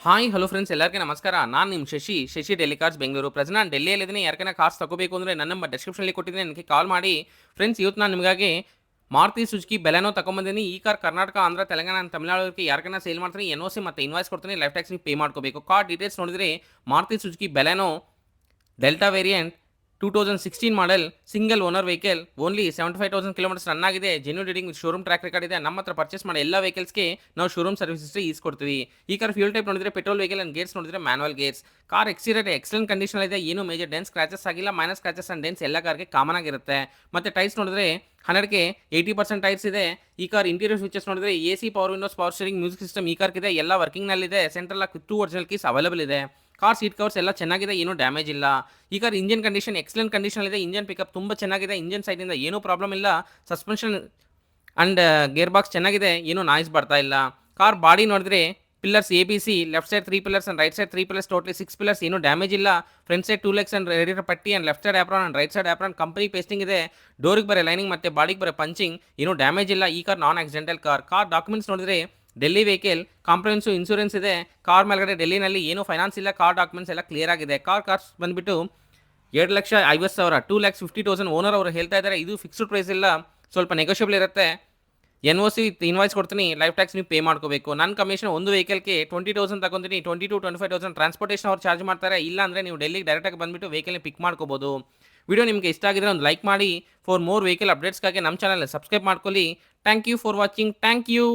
Hi hello friends ಎಲ್ಲರಿಗೂ ನಮಸ್ಕಾರ. ನಾನು ನಿಮ್ಮ ಶಶಿ ಡೆಲ್ಲಿ ಕಾರ್ಸ್ ಬೆಂಗಳೂರು. ಪ್ರೆಸೆಂಟ್ ನಾನು ಡೆಲ್ಲಿಯಲ್ಲಿದ್ದೀನಿ. ಯಾರಿಗಾನ ಕಾರ್ಸ್ ತಗೋಬೇಕು ಅಂದರೆ ನನ್ನ ನಂಬರ್ ಡಿಸ್ಕ್ರಿಪ್ಷನಲ್ಲಿ ಕೊಟ್ಟಿದ್ದೀನಿ, ನನಗೆ ಕಾಲ್ ಮಾಡಿ. ಫ್ರೆಂಡ್ಸ್, ಇವತ್ತು ನಾನು ನಿಮಗಾಗಿ ಮಾರುತಿ ಸುಜುಕಿ ಬೆಲೆನೋ ತಗೊಂಬಂದಿನಿ. ಈ ಕಾರ್ ಕರ್ನಾಟಕ, ಆಂಧ್ರ, ತೆಲಂಗಾಣ, ತಮಿಳುನಾಡಿಗೆ ಯಾರಿಗಾನ ಸೇಲ್ ಮಾಡ್ತೀನಿ, NOC ಮತ್ತು ಇನ್ವಾಯ್ಸ್ ಕೊಡ್ತೀನಿ. ಲೈಫ್ ಟ್ಯಾಕ್ಸ್ ನೀವು ಪೇ ಮಾಡ್ಕೋಬೇಕು. ಕಾರ್ ಡೀಟೇಲ್ಸ್ ನೋಡಿದರೆ Maruti Suzuki Baleno Delta variant 2016 model, single owner vehicle, only 75,000 kilometres run ಆಗಿದೆ. Genuine reading with showroom track record ಇದೆ. ನಮ್ಮ ಹತ್ರ ಪರ್ಚೇಸ್ ಮಾಡಿ ಎಲ್ಲ ವೆಹಿಕಲ್ಸ್ಗೆ ನಾವು ಶೋರೂಮ್ ಸರ್ವಿಸ್ ಹಿಸ್ಟ್ರಿ ಈಸ್ಕೊಡ್ತೀವಿ. ಈ ಕಾರ್ ಫ್ಯೂಲ್ ಟೈಪ್ ನೋಡಿದ್ರೆ ಪೆಟ್ರೋಲ್ ವೆಹಿಕಲ್ ಅಂಡ್ ಗೇರ್ಸ್ ನೋಡಿದ್ರೆ manual gears. Car exterior excellent condition ಇದೆ. ಏನು ಮೇಜರ್ ಡೆನ್ಸ್ ಸ್ಕ್ರಾಚಸ್ ಆಗಿಲ್ಲ. ಮೈನಸ್ ಸ್ಕ್ರಾಚಸ್ ಅಂಡ್ ಡೆನ್ಸ್ ಎಲ್ಲ ಕಾರ್ಗೆ ಕಾಮನ್ ಆಗಿರುತ್ತೆ. ಮತ್ತೆ ಟೈರ್ಸ್ ನೋಡಿದ್ರೆ 100ಗೆ 80% ಟೈರ್ಸ್ ಇದೆ. ಈ ಕಾರ್ ಇಂಟೀರಿಯರ್ ಫೀಚರ್ಸ್ ನೋಡಿದ್ರೆ AC, power windows, power steering, music system ಈ ಕಾರ್ಗಿದೆ. ಎಲ್ಲ ವರ್ಕಿಂಗ್ನಲ್ಲಿದೆ. Central lock 2 original keys available ಇದೆ. ಕಾರ್ ಸೀಟ್ ಕವರ್ಸ್ ಎಲ್ಲ ಚೆನ್ನಾಗಿದೆ, ಏನೂ ಡ್ಯಾಮೇಜ್ ಇಲ್ಲ. ಈ car engine condition excellent condition ಇದೆ. ಇಂಜಿನ್ ಪಿಕಪ್ ತುಂಬ ಚೆನ್ನಾಗಿದೆ. ಇಂಜಿನ್ ಸೈಡಿಂದ ಏನೂ ಪ್ರಾಬ್ಲಮ್ ಇಲ್ಲ. ಸಸ್ಪೆನ್ಷನ್ ಅಂಡ್ ಗೇರ್ ಬಾಕ್ಸ್ ಚೆನ್ನಾಗಿದೆ, ಏನೂ ನಾಯ್ಸ್ ಬರ್ತಾ ಇಲ್ಲ. ಕಾರ್ ಬಾಡಿ ನೋಡಿದ್ರೆ pillars ABC, left side 3 pillars and right side 3 pillars, totally 6 pillars, ಏನೂ ಡ್ಯಾಮೇಜ್ ಇಲ್ಲ. Front side 2 legs and radiator ಪಟ್ಟಿ and left side apron and right side apron company pasting ಇದೆ. ಡೋರಿಗೆ ಬರೋ ಲೈನಿಂಗ್ ಮತ್ತು ಬಾಡಿಗೆ ಬರೋ ಪಂಚಿಂಗ್, ಏನೂ ಡ್ಯಾಮೇಜ್ ಇಲ್ಲ. ಈ ಕಾರ್ ನಾನ್ ಆಕ್ಸಿಡೆಂಟಲ್ ಕಾರ್. ಕಾರ್ ಡಾಕ್ಯುಮೆಂಟ್ಸ್ ನೋಡಿದ್ರೆ ಡೆಲ್ಲಿ ವೆಹಿಕಲ್, ಕಾಂಪ್ರಹೆನ್ಸಿವ್ ಇನ್ಶೂರೆನ್ಸ್ ಇದೆ. ಕಾರ್ ಮೇಲ್ಗಡೆ ಡೆಲ್ಲಿನಲ್ಲಿ ಏನೂ ಫೈನಾನ್ಸ್ ಇಲ್ಲ. ಕಾರ್ ಡಾಕ್ಯುಮೆಂಟ್ಸ್ ಎಲ್ಲ ಕ್ಲಿಯರ್ ಆಗಿದೆ. ಕಾರ್ಸ್ ಬಂದುಬಿಟ್ಟು 2,50,000, 2,50,000 ಓನರ್ ಅವರು ಹೇಳ್ತಾ ಇದ್ದಾರೆ. ಇದು ಫಿಕ್ಸ್ಡ್ ಪ್ರೈಸ್ ಇಲ್ಲ, ಸ್ವಲ್ಪ ನೆಗೋಷಿಯಬಲ್ ಇರುತ್ತೆ. NOC ವಿತ್ ಇನ್ವಾಯ್ಸ್ ಕೊಡ್ತೀನಿ. ಲೈಫ್ ಟ್ಯಾಕ್ಸ್ ನೀವು ಪೇ ಮಾಡ್ಕೋಬೇಕು. ನನ್ನ ಕಮಿಷನ್ ಒಂದು ವೆಹಿಕಲ್ಗೆ 20,000 ತಗೊಂತೀನಿ. 20,000 to 25,000 ಟ್ರಾನ್ಸ್ಪೋರ್ಟೇಷನ್ ಅವ್ರು ಚಾರ್ಜ್ ಮಾಡ್ತಾರೆ. ಇಲ್ಲ ಅಂದರೆ ನೀವು ಡೆಲ್ಲಿಗೆ ಡೈರೆಕ್ಟಾಗಿ ಬಂದುಬಿಟ್ಟು ವೆಹಿಕಲ್ನ ಪಿಕ್ ಮಾಡ್ಕೋಬೋದು. ವಿಡಿಯೋ ನಿಮಗೆ ಇಷ್ಟ ಆಗಿದ್ರೆ ಒಂದು ಲೈಕ್ ಮಾಡಿ. ಫಾರ್ ಮೋರ್ ವೆಹಿಕಲ್ ಅಪ್ಡೇಟ್ಸ್ಗಾಗಿ ನಮ್ಮ ಚಾನಲ್ ಸಬ್ಸ್ಕ್ರೈಬ್ ಮಾಡ್ಕೊಳ್ಳಿ. Thank you for watching. Thank you.